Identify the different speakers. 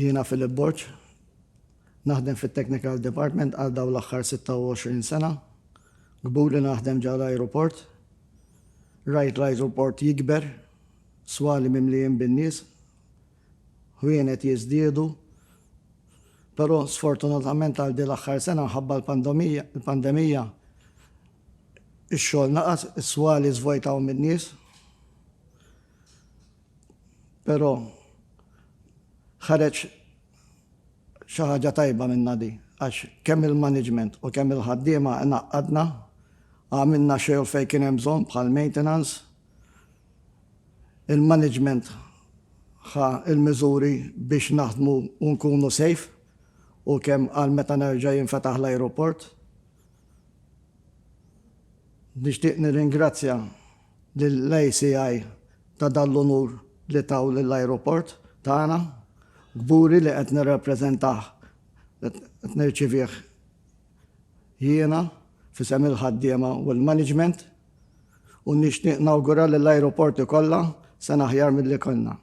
Speaker 1: Jiena Philip Borch, naħdem fit-Technical Department għal dawn l-aħħar 26 sena. Gbur li naħdem ġewwa l-ajruport. Rajt l-ajruport jikber, swali mimlijin bin-nies, ħwienet jiżdiedu. Però sfortunatament għal din l-aħħar sena ħabba l-pandemija ix-xogħol naqas, is-swali żvojtaw min-nies. Però ħareġ xi ħaġa tajba minna di, għax kemm il-management u kemm il-ħaddiema naqqadna, għamilna xogħol fejn kien hemm bżonn bħal maintenance. Il-management ħa il-miżuri biex naħdmu u nkunu safe u kemm għal meta nerġa' jinfetaħ l-ajruport. Nixtieq nirringrazzja lill-ACI ta' dan l-onur li taw lill-ajruport tagħna, gburi li qed nirrappreżentah, qed nirċivih jiena fisem il-ħaddiema u l-management u nixtieq nawgura lill-ajruporti kollha sena aħjar milli konna.